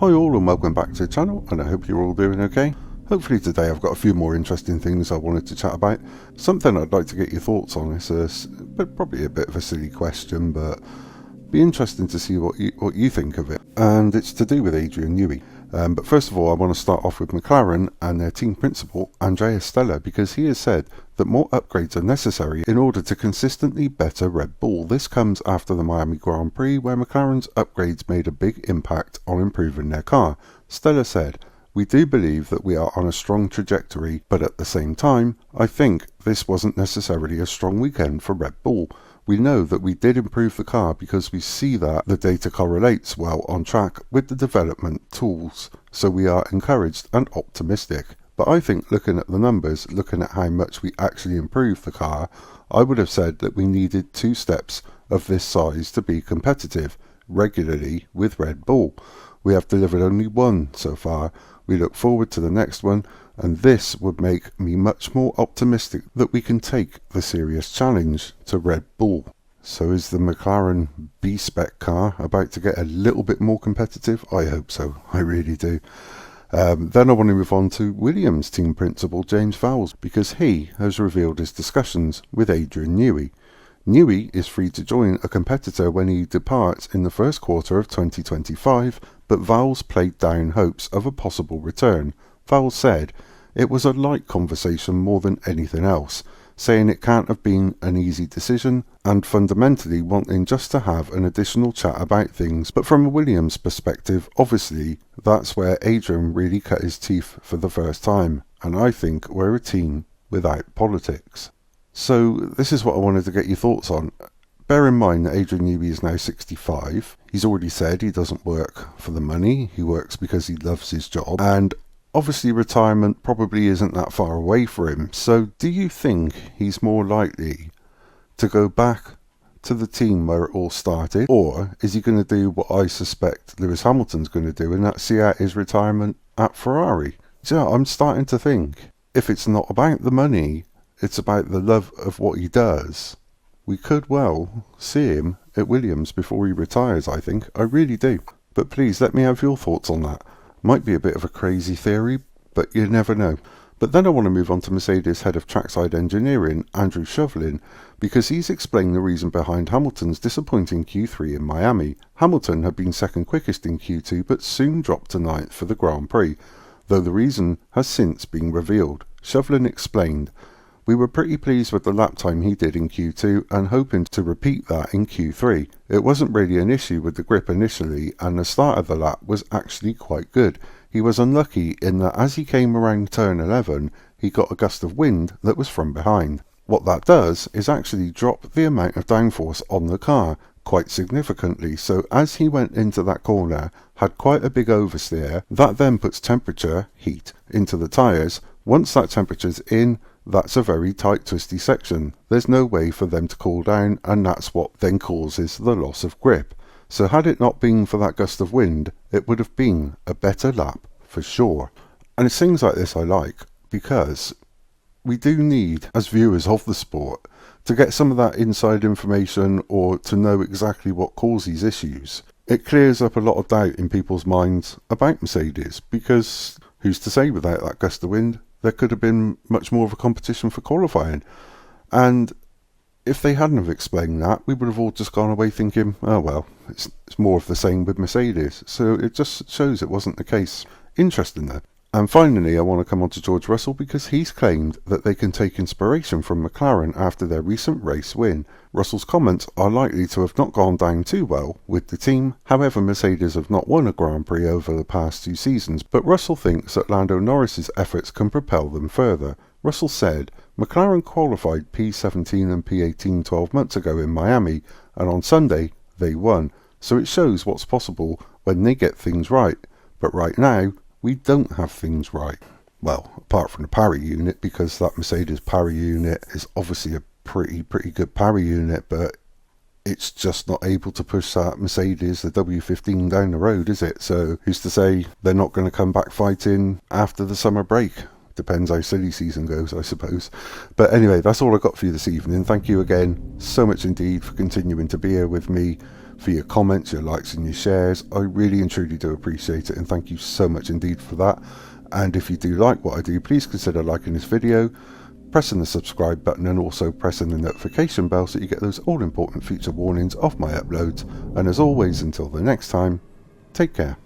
Hi all and welcome back to the channel, and I hope you're all doing okay. Hopefully today I've got a few more interesting things I wanted to chat about. Something I'd like to get your thoughts on. It's probably a bit of a silly question, but be interesting to see what you think of it. And it's to do with Adrian Newey. But first of all, I want to start off with McLaren and their team principal, Stella, because he has said that more upgrades are necessary in order to consistently better Red Bull. This comes after the Miami Grand Prix, where McLaren's upgrades made a big impact on improving their car. Stella said, "We do believe that we are on a strong trajectory, but at the same time, I think this wasn't necessarily a strong weekend for Red Bull. We know that we did improve the car because we see that the data correlates well on track with the development tools, so we are encouraged and optimistic. But I think looking at the numbers, looking at how much we actually improved the car, I would have said that we needed 2 steps of this size to be competitive regularly with Red Bull. We have delivered only 1 so far. We look forward to the next one, and this would make me much more optimistic that we can take the serious challenge to Red Bull." So is the McLaren B-spec car about to get a little bit more competitive? I hope so, I really do. Then I want to move on to Williams team principal James Vowles, because he has revealed his discussions with Adrian Newey. Newey is free to join a competitor when he departs in the first quarter of 2025, but Vowles played down hopes of a possible return. Vowles said, "It was a light conversation more than anything else, saying it can't have been an easy decision and fundamentally wanting just to have an additional chat about things. But from a Williams perspective, obviously, that's where Adrian really cut his teeth for the first time, and I think we're a team without politics." So this is what I wanted to get your thoughts on. Bear in mind that Adrian Newey is now 65. He's already said he doesn't work for the money. He works because he loves his job. And obviously retirement probably isn't that far away for him. So do you think he's more likely to go back to the team where it all started? Or is he going to do what I suspect Lewis Hamilton's going to do, and that's see out his retirement at Ferrari? So I'm starting to think, if it's not about the money, it's about the love of what he does, we could well see him at Williams before he retires, I think. I really do. But please let me have your thoughts on that. Might be a bit of a crazy theory, but you never know. But then I want to move on to Mercedes head of trackside engineering, Andrew Shovlin, because he's explained the reason behind Hamilton's disappointing Q3 in Miami. Hamilton had been second quickest in Q2, but soon dropped to 9th for the Grand Prix, though the reason has since been revealed. Shovlin explained, "We were pretty pleased with the lap time he did in Q2 and hoping to repeat that in Q3. It wasn't really an issue with the grip initially, and the start of the lap was actually quite good. He was unlucky in that as he came around turn 11, he got a gust of wind that was from behind. What that does is actually drop the amount of downforce on the car quite significantly, so as he went into that corner, had quite a big oversteer. That then puts temperature, heat, into the tyres. Once that temperature's in, that's a very tight twisty section. There's no way for them to cool down, and that's what then causes the loss of grip. So had it not been for that gust of wind, it would have been a better lap for sure." And it's things like this I like, because we do need, as viewers of the sport, to get some of that inside information or to know exactly what causes issues. It clears up a lot of doubt in people's minds about Mercedes, because who's to say without that gust of wind there could have been much more of a competition for qualifying. And if they hadn't have explained that, we would have all just gone away thinking, oh well, it's more of the same with Mercedes. So it just shows it wasn't the case. Interesting though. And finally, I want to come on to George Russell, because he's claimed that they can take inspiration from McLaren after their recent race win. Russell's comments are likely to have not gone down too well with the team. However, Mercedes have not won a Grand Prix over the past 2 seasons, but Russell thinks that Lando Norris's efforts can propel them further. Russell said, "McLaren qualified P17 and P18 12 months ago in Miami, and on Sunday they won. So it shows what's possible when they get things right. But right now, we don't have things right." Well, apart from the power unit, because that Mercedes power unit is obviously a pretty good power unit, but it's just not able to push that Mercedes, the W15, down the road, is it? So who's to say they're not going to come back fighting after the summer break? Depends how silly season goes, I suppose. But anyway, that's all I got for you this evening. Thank you again so much indeed for continuing to be here with me. for your comments, your likes and your shares. I really and truly do appreciate it, and thank you so much indeed for that. And if you do like what I do, please consider liking this video, pressing the subscribe button, and also pressing the notification bell so you get those all important future warnings of my uploads. And as always, until the next time, take care.